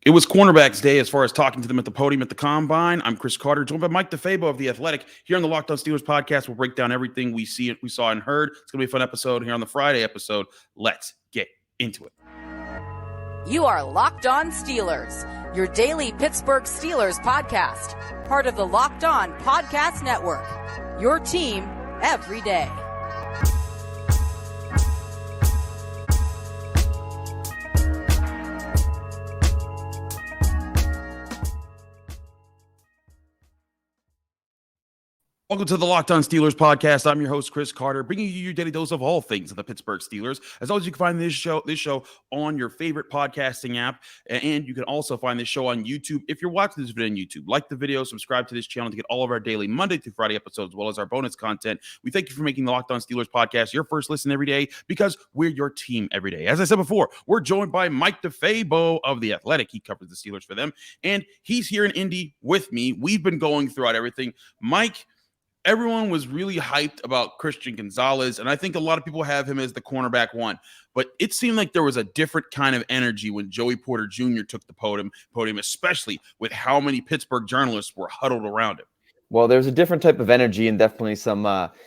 It was cornerbacks day as far as talking to them at the podium at the Combine. I'm Chris Carter, joined by Mike DeFabo of The Athletic. Here on the Locked On Steelers podcast, we'll break down everything we saw and heard. It's going to be a fun episode here on the Friday episode. Let's get into it. You are Locked On Steelers, your daily Pittsburgh Steelers podcast, part of the Locked On Podcast Network, your team every day. Welcome to the Locked On Steelers podcast. I'm your host, Chris Carter, bringing you your daily dose of all things of the Pittsburgh Steelers. As always, you can find this show on your favorite podcasting app, and you can also find this show on YouTube. If you're watching this video on YouTube, like the video, subscribe to this channel to get all of our daily Monday through Friday episodes, as well as our bonus content. We thank you for making the Locked On Steelers podcast your first listen every day, because we're your team every day. As I said before, we're joined by Mike DeFabo of The Athletic. He covers the Steelers for them, and he's here in Indy with me. We've been going throughout everything. Mike, everyone was really hyped about Christian Gonzalez, and I think a lot of people have him as the cornerback one. But it seemed like there was a different kind of energy when Joey Porter Jr. took the podium, especially with how many Pittsburgh journalists were huddled around him. Well, there's a different type of energy, and definitely some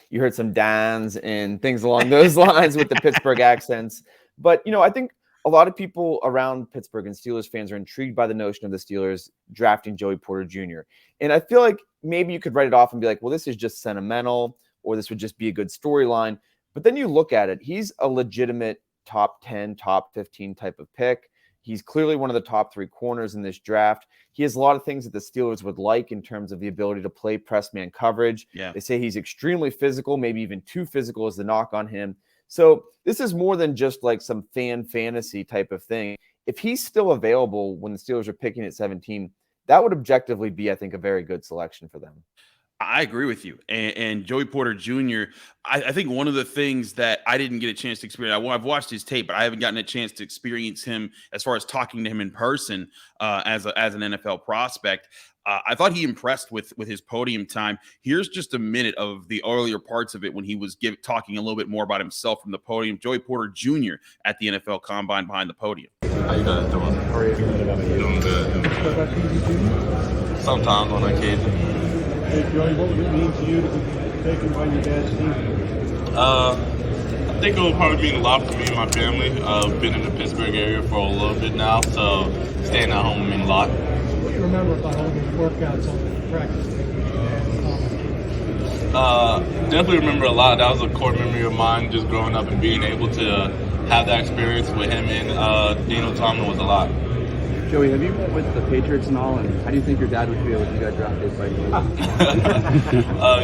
you heard some Dans and things along those lines with the Pittsburgh accents. But, I think a lot of people around Pittsburgh and Steelers fans are intrigued by the notion of the Steelers drafting Joey Porter Jr. And I feel like maybe you could write it off and be like, well, this is just sentimental, or this would just be a good storyline. But then you look at it, he's a legitimate top 10, top 15 type of pick. He's clearly one of the top 3 corners in this draft. He has a lot of things that the Steelers would like in terms of the ability to play press man coverage. Yeah. They say he's extremely physical, maybe even too physical is the knock on him. So this is more than just like some fan fantasy type of thing. If he's still available when the Steelers are picking at 17, that would objectively be, I think, a very good selection for them. I agree with you. And Joey Porter Jr., I think one of the things that I didn't get a chance to experience, I've watched his tape, but I haven't gotten a chance to experience him as far as talking to him in person as an NFL prospect. I thought he impressed with his podium time. Here's just a minute of the earlier parts of it when he was talking a little bit more about himself from the podium. Joey Porter Jr. at the NFL Combine behind the podium. How you guys doing? How are you? Doing good. Sometimes on occasion. Hey, Joey, what would it mean to you to be taken by your dad's team? I think it will probably mean a lot for me and my family. I've been in the Pittsburgh area for a little bit now, so staying at home will mean a lot. What do you remember about all these workouts on the practice day? Definitely remember a lot. That was a core memory of mine, just growing up and being able to have that experience with him and Dino Tomlin was a lot. Joey, have you met with the Patriots and all, and how do you think your dad would feel if you got drafted by you?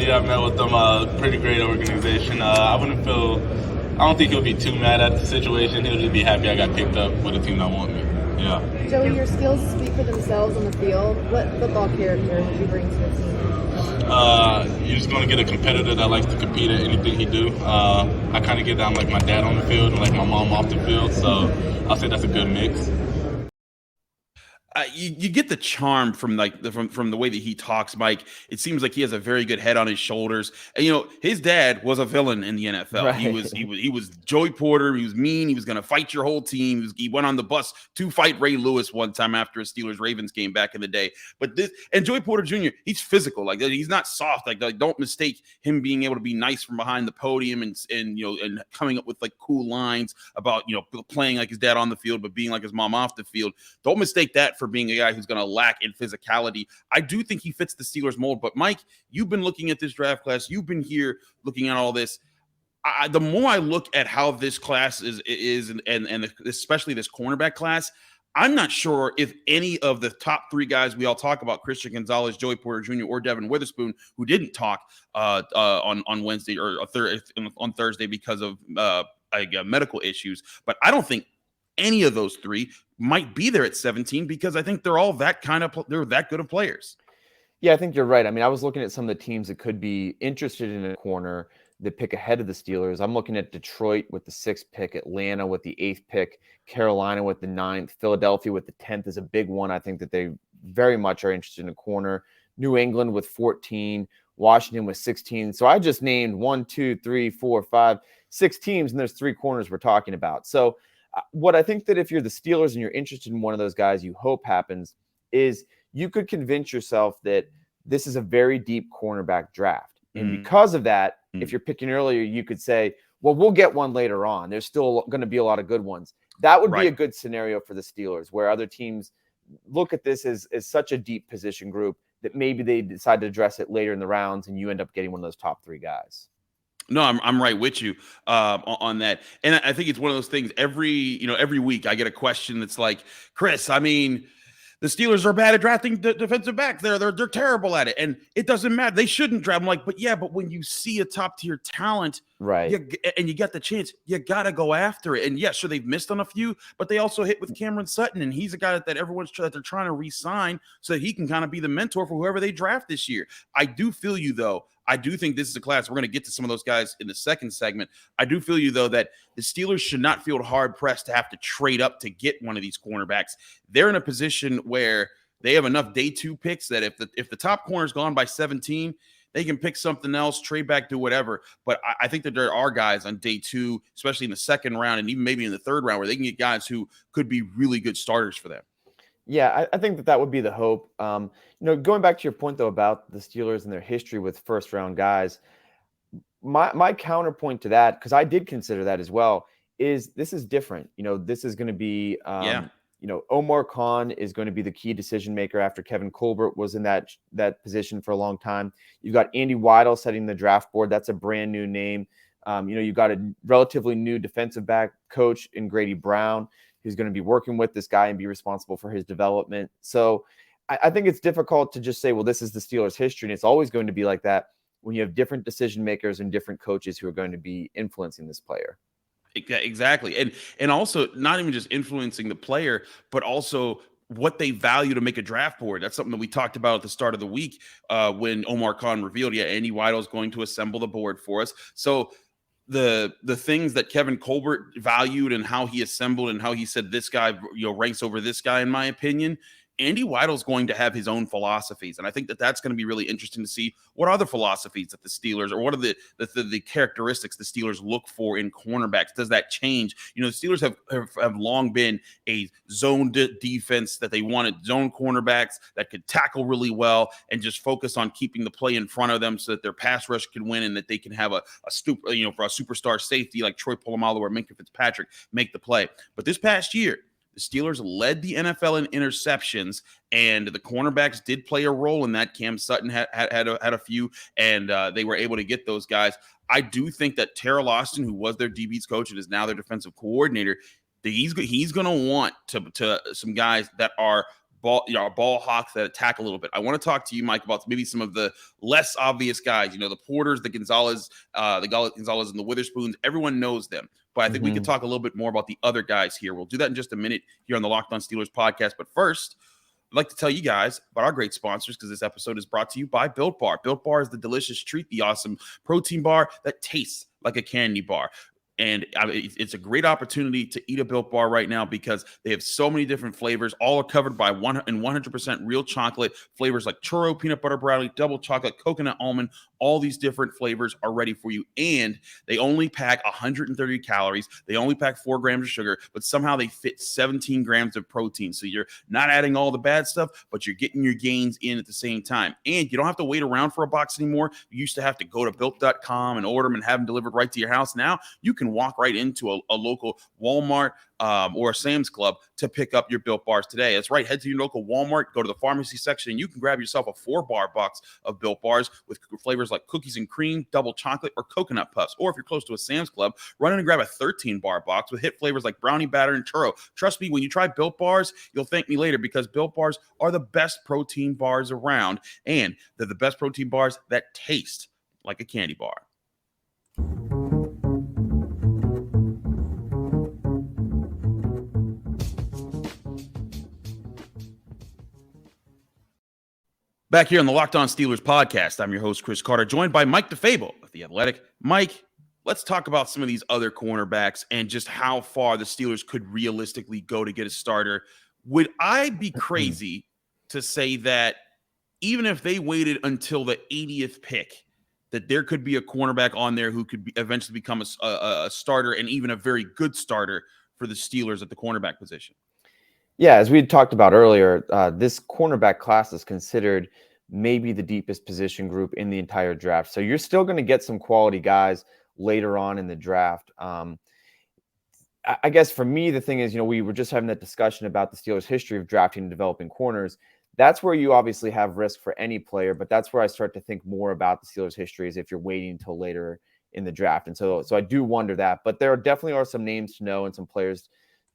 Yeah, I met with them. Pretty great organization. I don't think he'll be too mad at the situation. He'll just be happy I got picked up with a team that want me. Yeah. Joey, your skills speak for themselves on the field. What football character would you bring to the team? You're just going to get a competitor that likes to compete at anything he do. I kind of get down like my dad on the field and like my mom off the field, so I'll say that's a good mix. You get the charm from from the way that he talks, Mike. It seems like he has a very good head on his shoulders. And his dad was a villain in the NFL. Right. He was Joey Porter. He was mean. He was going to fight your whole team. He went on the bus to fight Ray Lewis one time after a Steelers-Ravens game back in the day. But Joey Porter Jr., he's physical. Like, he's not soft. Like don't mistake him being able to be nice from behind the podium and coming up with like cool lines about playing like his dad on the field but being like his mom off the field. Don't mistake that for being a guy who's going to lack in physicality. I do think he fits the Steelers mold. But Mike, you've been looking at this draft class. You've been here looking at all this. The more I look at how this class is and especially this cornerback class, I'm not sure if any of the top 3 guys we all talk about, Christian Gonzalez, Joey Porter Jr., or Devon Witherspoon, who didn't talk on Wednesday or on Thursday because of medical issues. But I don't think any of those 3 might be there at 17 because I think they're all they're that good of players. Yeah, I think you're right. I mean, I was looking at some of the teams that could be interested in a corner that pick ahead of the Steelers. I'm looking at Detroit with the 6th pick, Atlanta with the 8th pick, Carolina with the 9th, Philadelphia with the 10th is a big one. I think that they very much are interested in a corner. New England with 14, Washington with 16. So I just named 1, 2, 3, 4, 5, 6 teams, and there's 3 corners we're talking about. So What I think that if you're the Steelers and you're interested in one of those guys, you hope happens is you could convince yourself that this is a very deep cornerback draft. And because of that, if you're picking earlier, you could say, well, we'll get one later on. There's still going to be a lot of good ones. That would be a good scenario for the Steelers, where other teams look at this as such a deep position group that maybe they decide to address it later in the rounds and you end up getting one of those top 3 guys. No, I'm right with you on that. And I think it's one of those things every week I get a question that's like, Chris, I mean, the Steelers are bad at drafting defensive backs. They're terrible at it. And it doesn't matter. They shouldn't draft. I'm like, but when you see a top tier talent, right, and you get the chance, you got to go after it. And yeah, sure, they've missed on a few, but they also hit with Cameron Sutton. And he's a guy that they're trying to re-sign so that he can kind of be the mentor for whoever they draft this year. I do feel you, though. I do think this is a class. We're going to get to some of those guys in the second segment. I do feel you, though, that the Steelers should not feel hard-pressed to have to trade up to get one of these cornerbacks. They're in a position where they have enough day 2 picks that if the top corner's gone by 17, they can pick something else, trade back, do whatever. But I think that there are guys on day 2, especially in the second round and even maybe in the third round, where they can get guys who could be really good starters for them. Yeah, I think that would be the hope. Going back to your point, though, about the Steelers and their history with first-round guys, my counterpoint to that, because I did consider that as well, is this is different. This is going to be, Omar Khan is going to be the key decision maker after Kevin Colbert was in that position for a long time. You've got Andy Weidl setting the draft board. That's a brand new name. You've got a relatively new defensive back coach in Grady Brown, who's going to be working with this guy and be responsible for his development. So I think it's difficult to just say, well, this is the Steelers' history. And it's always going to be like that when you have different decision makers and different coaches who are going to be influencing this player. Exactly. And also not even just influencing the player, but also what they value to make a draft board. That's something that we talked about at the start of the week when Omar Khan revealed, Andy Weidl is going to assemble the board for us. So the things that Kevin Colbert valued and how he assembled and how he said this guy ranks over this guy, in my opinion, Andy Weidl is going to have his own philosophies. And I think that that's going to be really interesting to see what are the philosophies that the Steelers, or what are the characteristics the Steelers look for in cornerbacks. Does that change? The Steelers have long been a zone defense that they wanted zone cornerbacks that could tackle really well and just focus on keeping the play in front of them so that their pass rush can win and that they can have for a superstar safety like Troy Polamalu or Minkah Fitzpatrick make the play. But this past year, the Steelers led the NFL in interceptions, and the cornerbacks did play a role in that. Cam Sutton had a few, and they were able to get those guys. I do think that Terrell Austin, who was their DB's coach and is now their defensive coordinator, he's going to want to some guys that are ball hawks that attack a little bit. I want to talk to you, Mike, about maybe some of the less obvious guys. The Porters, the Gonzalez and the Witherspoons. Everyone knows them. But I think we could talk a little bit more about the other guys here. We'll do that in just a minute here on the Locked On Steelers podcast. But first, I'd like to tell you guys about our great sponsors, because this episode is brought to you by Built Bar. Built Bar is the delicious treat, the awesome protein bar that tastes like a candy bar. And it's a great opportunity to eat a Built Bar right now because they have so many different flavors. All are covered by 100% real chocolate. Flavors like churro, peanut butter brownie, double chocolate, coconut almond. All these different flavors are ready for you. And they only pack 130 calories. They only pack 4 grams of sugar, but somehow they fit 17 grams of protein. So you're not adding all the bad stuff, but you're getting your gains in at the same time. And you don't have to wait around for a box anymore. You used to have to go to built.com and order them and have them delivered right to your house. Now you can walk right into a local Walmart or a Sam's Club to pick up your Built Bars today. That's right. Head to your local Walmart, go to the pharmacy section, and you can grab yourself a 4-bar box of Built Bars with flavors like cookies and cream, double chocolate, or coconut puffs. Or if you're close to a Sam's Club, run in and grab a 13-bar box with hit flavors like brownie batter and churro. Trust me, when you try Built Bars, you'll thank me later, because Built Bars are the best protein bars around, and they're the best protein bars that taste like a candy bar. Back here on the Locked On Steelers podcast, I'm your host, Chris Carter, joined by Mike DeFable of The Athletic. Mike, let's talk about some of these other cornerbacks and just how far the Steelers could realistically go to get a starter. Would I be crazy to say that even if they waited until the 80th pick, that there could be a cornerback on there who could eventually become a starter, and even a very good starter for the Steelers at the cornerback position? Yeah, as we had talked about earlier, this cornerback class is considered maybe the deepest position group in the entire draft. So you're still going to get some quality guys later on in the draft. I guess for me, the thing is, we were just having that discussion about the Steelers' history of drafting and developing corners. That's where you obviously have risk for any player, but that's where I start to think more about the Steelers' history is if you're waiting until later in the draft. And so I do wonder that, but there definitely are some names to know and some players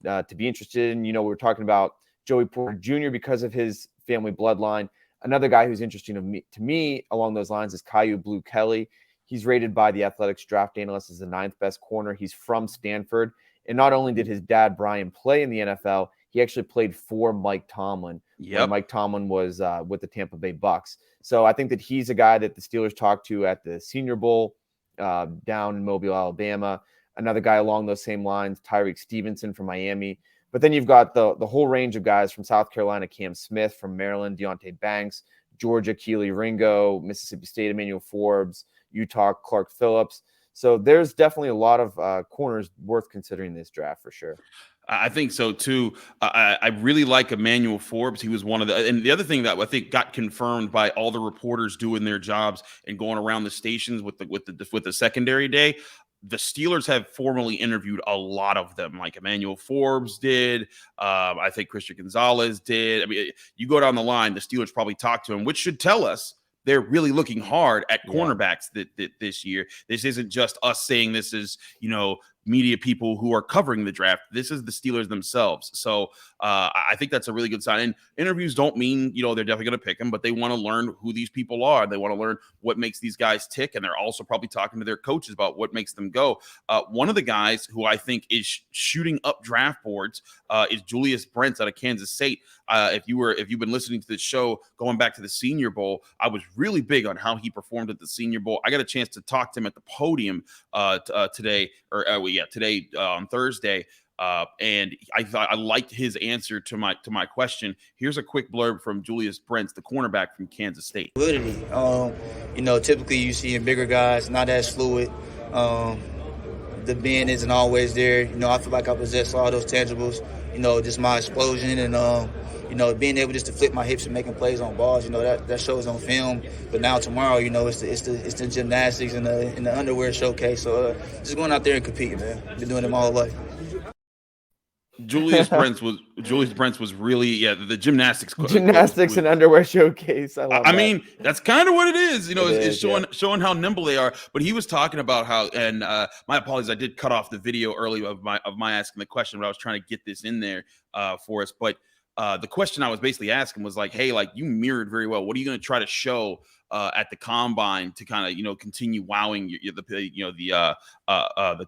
to be interested in. We were talking about Joey Porter Jr. because of his family bloodline. Another guy who's interesting to me along those lines is Caillou Blue Kelly. He's rated by the Athletics draft analyst as the 9th best corner. He's from Stanford. And not only did his dad, Brian, play in the NFL, he actually played for Mike Tomlin when Mike Tomlin was with the Tampa Bay Bucks. So I think that he's a guy that the Steelers talked to at the Senior Bowl down in Mobile, Alabama. Another guy along those same lines, Tyreek Stevenson from Miami. But then you've got the whole range of guys from South Carolina, Cam Smith, from Maryland, Deontay Banks, Georgia, Keely Ringo, Mississippi State, Emmanuel Forbes, Utah, Clark Phillips. So there's definitely a lot of corners worth considering this draft for sure. I think so too. I really like Emmanuel Forbes. He was one of and the other thing that I think got confirmed by all the reporters doing their jobs and going around the stations with the secondary day. The Steelers have formally interviewed a lot of them, like Emmanuel Forbes did. I think Christian Gonzalez did. I mean, you go down the line, the Steelers probably talked to him, which should tell us they're really looking hard at cornerbacks this year. This isn't just us saying this is, media people who are covering the draft. This is the Steelers themselves. So I think that's a really good sign. And interviews don't mean, they're definitely going to pick them, but they want to learn who these people are. They want to learn what makes these guys tick. And they're also probably talking to their coaches about what makes them go. One of the guys who I think is shooting up draft boards is Julius Brents out of Kansas State. If you've been listening to this show going back to the Senior Bowl, I was really big on how he performed at the Senior Bowl. I got a chance to talk to him at the podium today on Thursday. And I thought I liked his answer to my question. Here's a quick blurb from Julius Brents, the cornerback from Kansas State. Fluidity. Typically you see in bigger guys, not as fluid. The bend isn't always there. I feel like I possess all those tangibles. Just my explosion and being able just to flip my hips and making plays on balls. That shows on film. But now tomorrow, it's the gymnastics and the underwear showcase. So just going out there and competing, man. Been doing it my whole life. Julius Brents was really the gymnastics and underwear showcase. I mean, that's kind of what it is. It's showing how nimble they are. But he was talking about how, and my apologies, I did cut off the video early of my asking the question, but I was trying to get this in there for us. But the question I was basically asking was like, hey, like you mirrored very well. What are you going to try to show at the combine to kind of, continue wowing the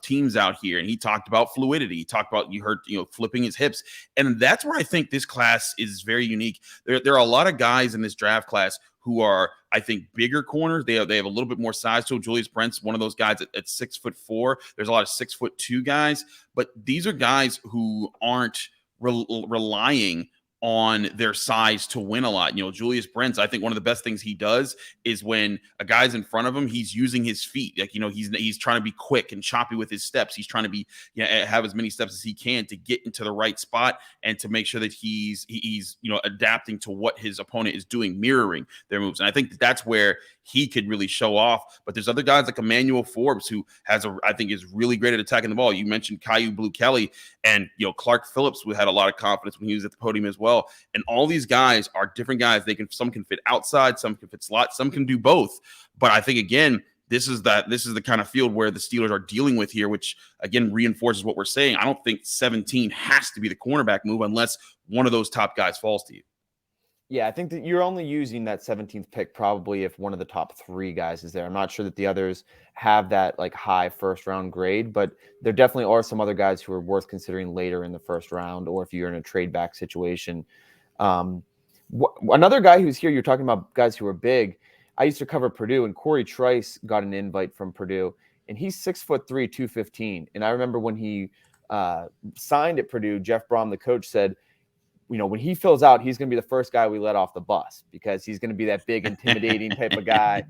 teams out here? And he talked about fluidity. He talked about, flipping his hips. And that's where I think this class is very unique. There are a lot of guys in this draft class who are, I think, bigger corners. They have a little bit more size to Julius Brents, one of those guys at 6'4". There's a lot of 6'2" guys, but these are guys who aren't relying on their size to win a lot. Julius Brents, I think one of the best things he does is when a guy's in front of him, he's using his feet. Like, he's trying to be quick and choppy with his steps. He's trying to be, have as many steps as he can to get into the right spot and to make sure that he's adapting to what his opponent is doing, mirroring their moves. And I think that's where he could really show off. But there's other guys like Emmanuel Forbes who I think is really great at attacking the ball. You mentioned Caillou Blue Kelly and Clark Phillips, who had a lot of confidence when he was at the podium as well. And all these guys are different guys. Some can fit outside, some can fit slot, some can do both. But I think again, this is the kind of field where the Steelers are dealing with here, which again reinforces what we're saying. I don't think 17 has to be the cornerback move unless one of those top guys falls to you. Yeah, I think that you're only using that 17th pick probably if one of the top 3 guys is there. I'm not sure that the others have that like high first round grade, but there definitely are some other guys who are worth considering later in the first round, or if you're in a trade back situation. Another guy who's here, you're talking about guys who are big. I used to cover Purdue, and Corey Trice got an invite from Purdue, and he's 6'3", 215. And I remember when he signed at Purdue, Jeff Brom, the coach, said, when he fills out, he's going to be the first guy we let off the bus because he's going to be that big, intimidating type of guy.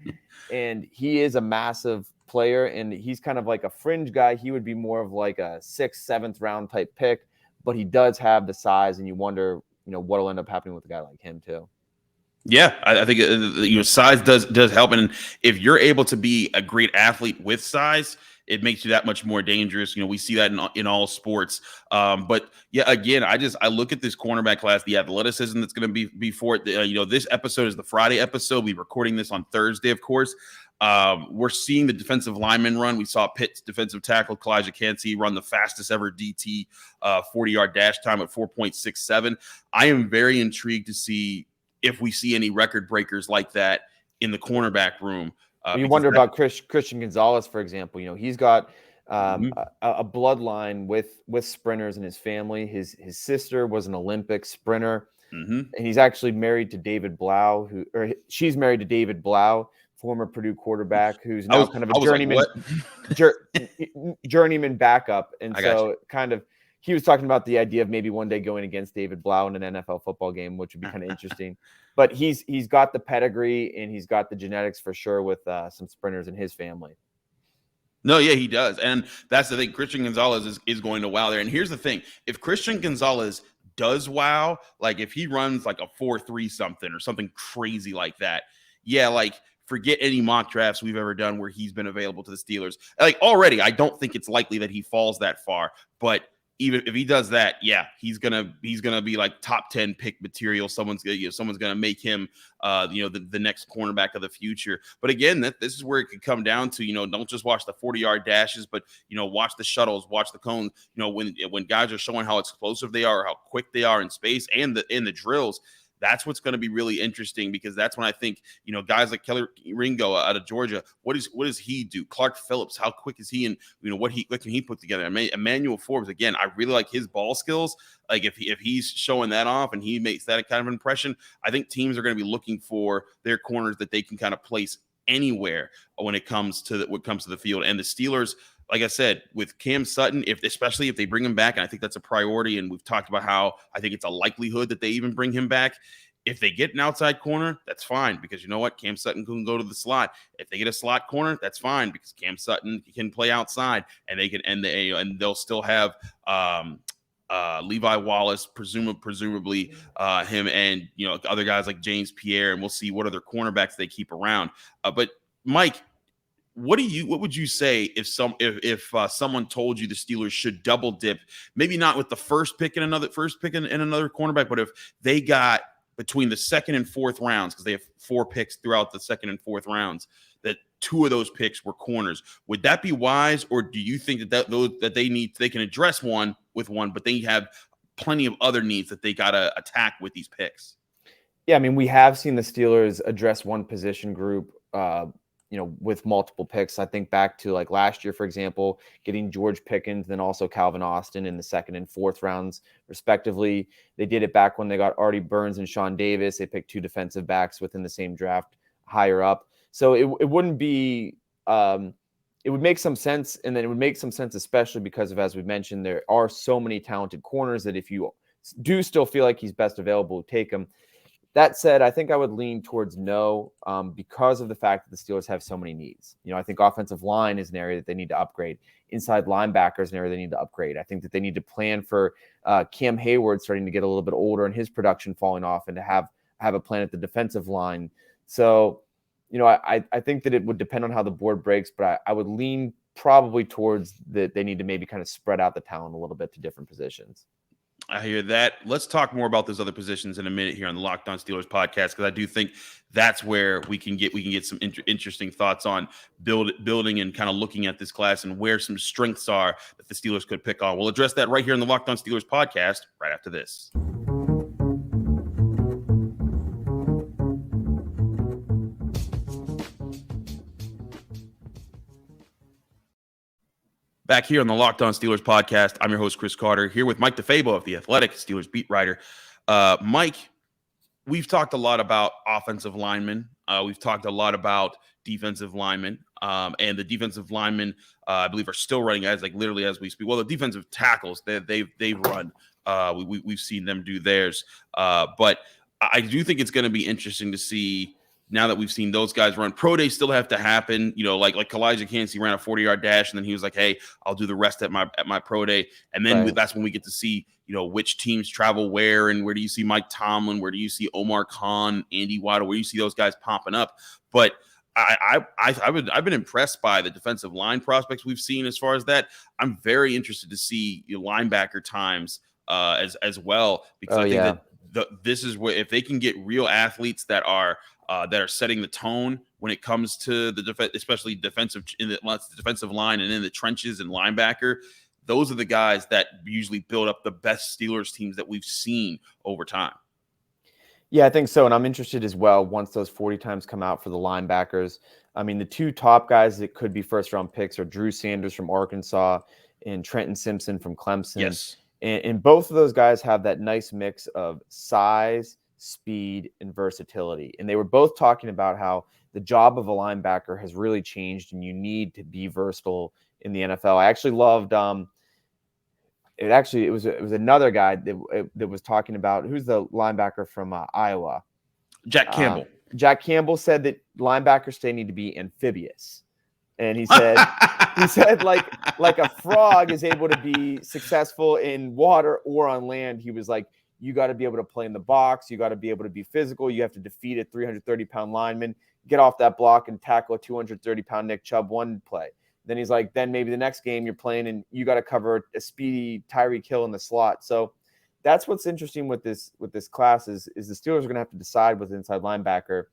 And he is a massive player, and he's kind of like a fringe guy. He would be more of like a 6th, 7th round type pick, but he does have the size, and you wonder, what'll end up happening with a guy like him too. Yeah, I think size does help, and if you're able to be a great athlete with size, it makes you that much more dangerous. We see that in all sports. But yeah, again, I look at this cornerback class, the athleticism that's going to be before it. This episode is the Friday episode. We're recording this on Thursday, of course. We're seeing the defensive lineman run. We saw Pitt's defensive tackle, Kalijah Kancey, run the fastest ever DT 40-yard dash time at 4.67. I am very intrigued to see if we see any record breakers like that in the cornerback room. You wonder about Christian Gonzalez, for example. He's got a bloodline with sprinters in his family. His sister was an Olympic sprinter, and he's actually married to David Blau, she's married to David Blau, former Purdue quarterback, who's now kind of a journeyman, journeyman backup. And so kind of, he was talking about the idea of maybe one day going against David Blau in an NFL football game, which would be kind of interesting. But he's got the pedigree and he's got the genetics for sure with some sprinters in his family. No, yeah, he does. And that's the thing. Christian Gonzalez is going to wow there. And here's the thing. If Christian Gonzalez does wow, like if he runs like a 4.3 something or something crazy like that, yeah, like forget any mock drafts we've ever done where he's been available to the Steelers. Like already, I don't think it's likely that he falls that far. But even if he does that, yeah, he's gonna be like top 10 pick material. Someone's gonna make him, the next cornerback of the future. But again, this is where it could come down to, don't just watch the 40-yard dashes, but watch the shuttles, watch the cones. When guys are showing how explosive they are, how quick they are in space, and the drills. That's what's going to be really interesting, because that's when I think, guys like Keller Ringo out of Georgia, what does he do? Clark Phillips, how quick is he? And, what can he put together? Emmanuel Forbes, again, I really like his ball skills. Like if he's showing that off and he makes that kind of impression, I think teams are going to be looking for their corners that they can kind of place anywhere when it comes to the field. And the Steelers, like I said, with Cam Sutton, especially if they bring him back, and I think that's a priority, and we've talked about how I think it's a likelihood that they even bring him back. If they get an outside corner, that's fine, because you know what? Cam Sutton can go to the slot. If they get a slot corner, that's fine, because Cam Sutton can play outside, and and they'll still have Levi Wallace, presumably him, and other guys like James Pierre, and we'll see what other cornerbacks they keep around. But Mike, what would you say if someone told you the Steelers should double dip, maybe not with the first pick in another cornerback, but if they got between the 2nd and 4th rounds, because they have 4 picks throughout the 2nd and 4th rounds, that 2 of those picks were corners? Would that be wise, or do you think that they can address one with one, but they have plenty of other needs that they got to attack with these picks? Yeah, I mean, we have seen the Steelers address one position group with multiple picks. I think back to like last year, for example, getting George Pickens, then also Calvin Austin in the 2nd and 4th rounds, respectively. They did it back when they got Artie Burns and Sean Davis. They picked 2 defensive backs within the same draft higher up. So it wouldn't be, it would make some sense. And then it would make some sense, especially because of, as we mentioned, there are so many talented corners that if you do still feel like he's best available, take him. That said, I think I would lean towards no, because of the fact that the Steelers have so many needs. I think offensive line is an area that they need to upgrade. Inside linebackers is an area they need to upgrade. I think that they need to plan for Cam Hayward starting to get a little bit older and his production falling off, and to have a plan at the defensive line. So, I think that it would depend on how the board breaks, but I would lean probably towards that they need to maybe kind of spread out the talent a little bit to different positions. I hear that. Let's talk more about those other positions in a minute here on the Locked On Steelers podcast, because I do think that's where we can get some interesting thoughts on building and kind of looking at this class and where some strengths are that the Steelers could pick on. We'll address that right here on the Locked On Steelers podcast right after this. Back here on the Locked On Steelers podcast, I'm your host, Chris Carter, here with Mike DeFabo of The Athletic, Steelers beat writer. Mike, we've talked a lot about offensive linemen. We've talked a lot about defensive linemen. And the defensive linemen, I believe, are still running literally as we speak. Well, the defensive tackles, they've run. We've seen them do theirs. But I do think it's going to be interesting to see now that we've seen those guys run. Pro days still have to happen, like Kalijah Kancey ran a 40-yard dash, and then he was like, hey, I'll do the rest at my pro day. And then that's when we get to see, which teams travel where, and where do you see Mike Tomlin, where do you see Omar Khan, Andy Waddle, where do you see those guys popping up. But I've been impressed by the defensive line prospects we've seen as far as that. I'm very interested to see linebacker times as well, because I think that this is where, if they can get real athletes that are setting the tone when it comes to the defense, especially defensive line and in the trenches and linebacker, those are the guys that usually build up the best Steelers teams that we've seen over time. Yeah, I think so. And I'm interested as well once those 40 times come out for the linebackers. I mean, the two top guys that could be first-round picks are Drew Sanders from Arkansas and Trenton Simpson from Clemson. Yes. And both of those guys have that nice mix of size, speed, and versatility. And they were both talking about how the job of a linebacker has really changed, and you need to be versatile in the NFL. I actually loved it was another guy that was talking about, who's the linebacker from Iowa? Jack Campbell. Jack Campbell said that linebackers today need to be amphibious. And he said like a frog is able to be successful in water or on land. He was like, you got to be able to play in the box. You got to be able to be physical. You have to defeat a 330-pound lineman, get off that block and tackle a 230-pound Nick Chubb one play. Then he's like, then maybe the next game you're playing and you got to cover a speedy Tyreek Hill in the slot. So that's what's interesting with this class is the Steelers are going to have to decide with inside linebacker.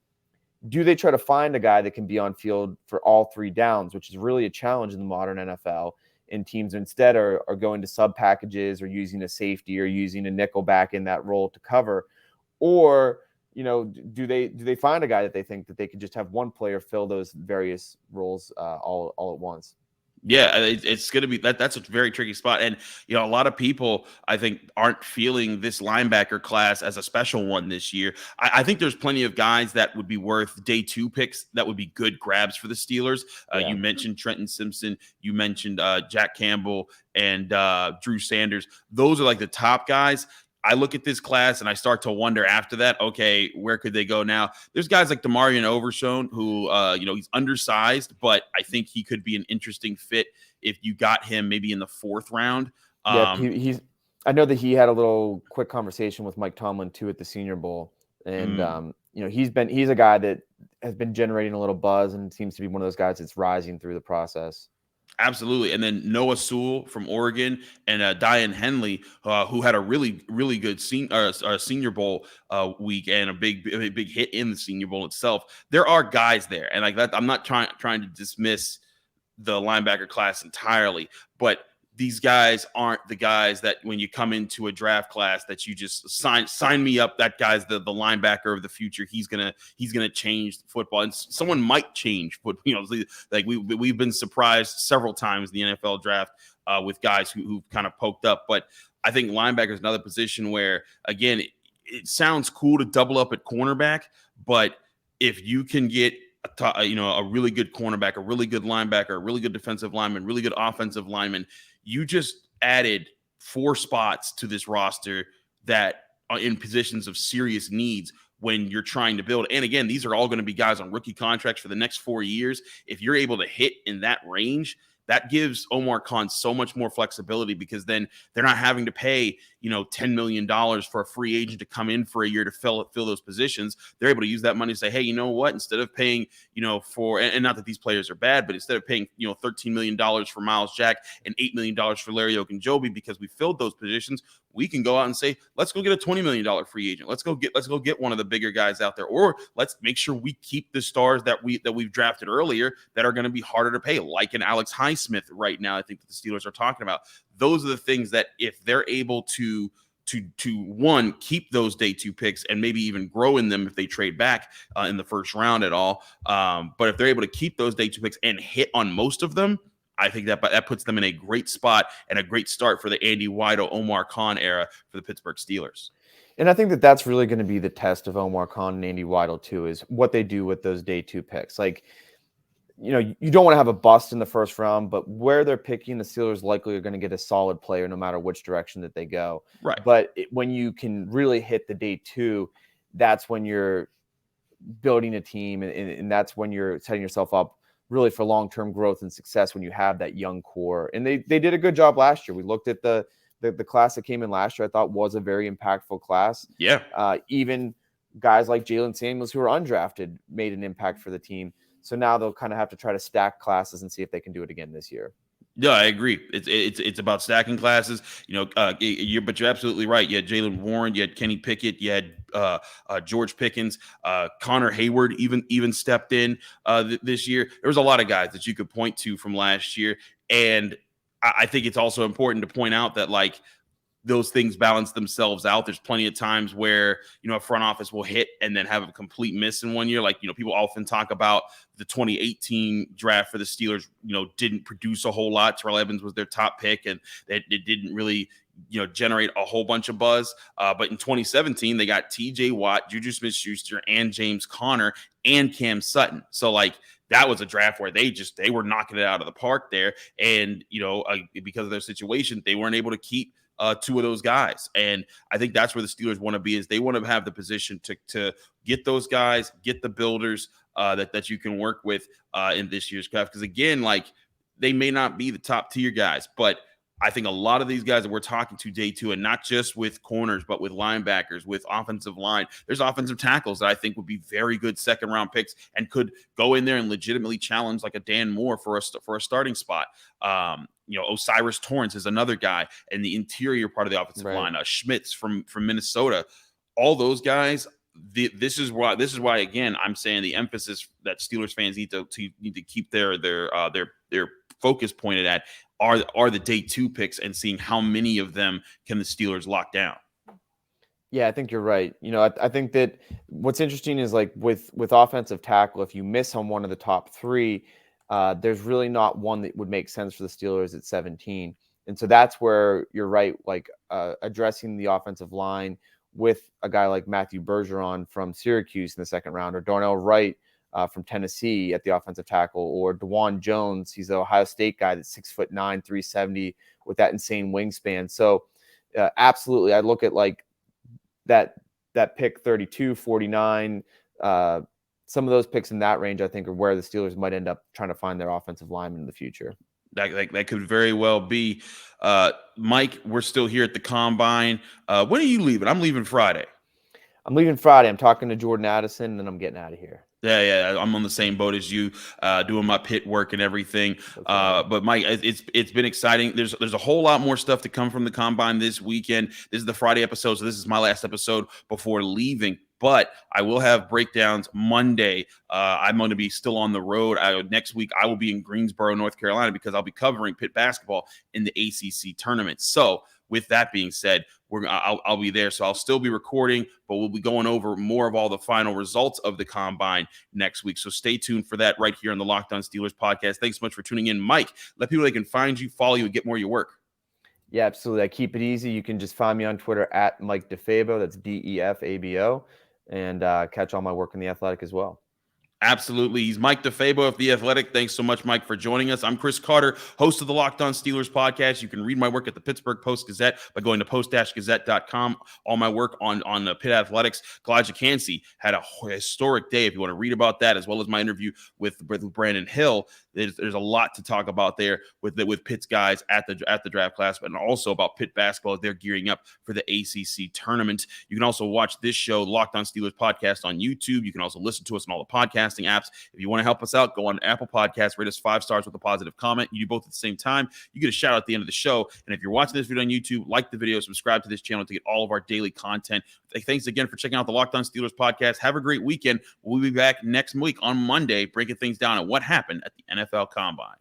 Do they try to find a guy that can be on field for all three downs, which is really a challenge in the modern NFL, and teams instead are going to sub packages or using a safety or using a nickel back in that role to cover? Or, do they find a guy that they think that they could just have one player fill those various roles all at once? Yeah, it's going to be that's a very tricky spot. And, a lot of people, I think, aren't feeling this linebacker class as a special one this year. I think there's plenty of guys that would be worth day 2 picks that would be good grabs for the Steelers. You mentioned Trenton Simpson. You mentioned Jack Campbell and Drew Sanders. Those are like the top guys. I look at this class and I start to wonder after that, okay, where could they go now? There's guys like DeMarion Overshown who, he's undersized, but I think he could be an interesting fit if you got him maybe in the 4th round. I know that he had a little quick conversation with Mike Tomlin too at the Senior Bowl. And, he's a guy that has been generating a little buzz and seems to be one of those guys that's rising through the process. Absolutely. And then Noah Sewell from Oregon and Diane Henley, who had a really, really good Senior Bowl week and a big hit in the Senior Bowl itself. There are guys there. And like that, I'm not trying to dismiss the linebacker class entirely, but these guys aren't the guys that when you come into a draft class that you just sign me up. That guy's the linebacker of the future. He's gonna change football, and someone might change football. Like we've been surprised several times in the NFL draft with guys who kind of poked up. But I think linebacker is another position where, again, it sounds cool to double up at cornerback, but if you can get a really good cornerback, a really good linebacker, a really good defensive lineman, really good offensive lineman, you just added 4 spots to this roster that are in positions of serious needs when you're trying to build. And again, these are all going to be guys on rookie contracts for the next 4 years. If you're able to hit in that range, that gives Omar Khan so much more flexibility, because then they're not having to pay, $10 million for a free agent to come in for a year to fill those positions. They're able to use that money to say, hey, you know what? Instead of paying, for, and not that these players are bad, but instead of paying, $13 million for Miles Jack and $8 million for Larry Ogunjobi, because we filled those positions, we can go out and say, let's go get a $20 million free agent. Let's go get one of the bigger guys out there, or let's make sure we keep the stars that we've drafted earlier that are going to be harder to pay, like an Alex Highsmith right now. I think that the Steelers are talking about. Those are the things that if they're able to one, keep those day 2 picks and maybe even grow in them if they trade back in the first round at all. But if they're able to keep those day 2 picks and hit on most of them, I think that puts them in a great spot and a great start for the Andy Waddle, Omar Khan era for the Pittsburgh Steelers. And I think that that's really going to be the test of Omar Khan and Andy Waddle too, is what they do with those day 2 picks. Like, you don't want to have a bust in the first round, but where they're picking, the Steelers likely are going to get a solid player no matter which direction that they go. Right. But when you can really hit the day 2, that's when you're building a team, and that's when you're setting yourself up really for long-term growth and success when you have that young core. And they did a good job last year. We looked at the class that came in last year. I thought was a very impactful class. Yeah. Even guys like Jalen Samuels, who were undrafted, made an impact for the team. So now they'll kind of have to try to stack classes and see if they can do it again this year. Yeah, I agree. It's about stacking classes, but you're absolutely right. You had Jalen Warren, you had Kenny Pickett, you had George Pickens, Connor Hayward even stepped in this year. There was a lot of guys that you could point to from last year. And I think it's also important to point out that, like, those things balance themselves out. There's plenty of times where, a front office will hit and then have a complete miss in one year. Like, people often talk about the 2018 draft for the Steelers, didn't produce a whole lot. Terrell Evans was their top pick, and it didn't really, generate a whole bunch of buzz. But in 2017, they got TJ Watt, Juju Smith-Schuster, and James Conner, and Cam Sutton. So, like, that was a draft where they were knocking it out of the park there. And, because of their situation, they weren't able to keep two of those guys. And I think that's where the Steelers want to be, is they want to have the position to get those guys, get the builders that you can work with in this year's draft. Because again, like, they may not be the top tier guys, but I think a lot of these guys that we're talking to day two, and not just with corners, but with linebackers, with offensive line, there's offensive tackles that I think would be very good second round picks and could go in there and legitimately challenge like a Dan Moore for a starting spot. Osiris Torrance is another guy in the interior part of the offensive line. Schmitz from Minnesota. All those guys. This is why again I'm saying the emphasis that Steelers fans need to keep their focus pointed at are the day two picks, and seeing how many of them can the Steelers lock down. Yeah, I think you're right. I think that what's interesting is, like, with offensive tackle, if you miss on one of the top three, there's really not one that would make sense for the Steelers at 17. And so that's where you're right, like addressing the offensive line with a guy like Matthew Bergeron from Syracuse in the second round, or Darnell Wright from Tennessee at the offensive tackle, or DeJuan Jones. He's the Ohio State guy that's 6'9", 370 with that insane wingspan. So absolutely, I look at like that pick 32, 49, some of those picks in that range, I think, are where the Steelers might end up trying to find their offensive lineman in the future. That could very well be. Mike, we're still here at the Combine. When are you leaving? I'm leaving Friday. I'm leaving Friday. I'm talking to Jordan Addison, and then I'm getting out of here. Yeah, I'm on the same boat as you, doing my pit work and everything. But Mike, it's been exciting. There's a whole lot more stuff to come from the Combine this weekend. This is the Friday episode, so this is my last episode before leaving. But I will have breakdowns Monday. I'm going to be still on the road. Next week, I will be in Greensboro, North Carolina, because I'll be covering Pitt basketball in the ACC tournament. So with that being said, I'll be there. So I'll still be recording, but we'll be going over more of all the final results of the Combine next week. So stay tuned for that right here on the Locked On Steelers podcast. Thanks so much for tuning in. Mike, let people know they can find you, follow you, and get more of your work. Yeah, absolutely. I keep it easy. You can just find me on Twitter at Mike DeFabo. That's DEFABO. And catch all my work in The Athletic as well. Absolutely. He's Mike DeFabo of The Athletic. Thanks so much, Mike, for joining us. I'm Chris Carter, host of the Locked On Steelers podcast. You can read my work at the Pittsburgh Post-Gazette by going to post-gazette.com. All my work on Pitt Athletics. Kalijah Cansey had a historic day. If you want to read about that, as well as my interview with Brandon Hill, there's a lot to talk about there with Pitt's guys at the draft class, but also about Pitt basketball as they're gearing up for the ACC tournament. You can also watch this show, Locked On Steelers podcast, on YouTube. You can also listen to us on all the podcasting apps. If you want to help us out, go on Apple Podcasts, rate us 5 stars with a positive comment. You do both at the same time. You get a shout out at the end of the show. And if you're watching this video on YouTube, like the video, subscribe to this channel to get all of our daily content. Thanks again for checking out the Locked On Steelers podcast. Have a great weekend. We'll be back next week on Monday, breaking things down on what happened at the NFL Combine.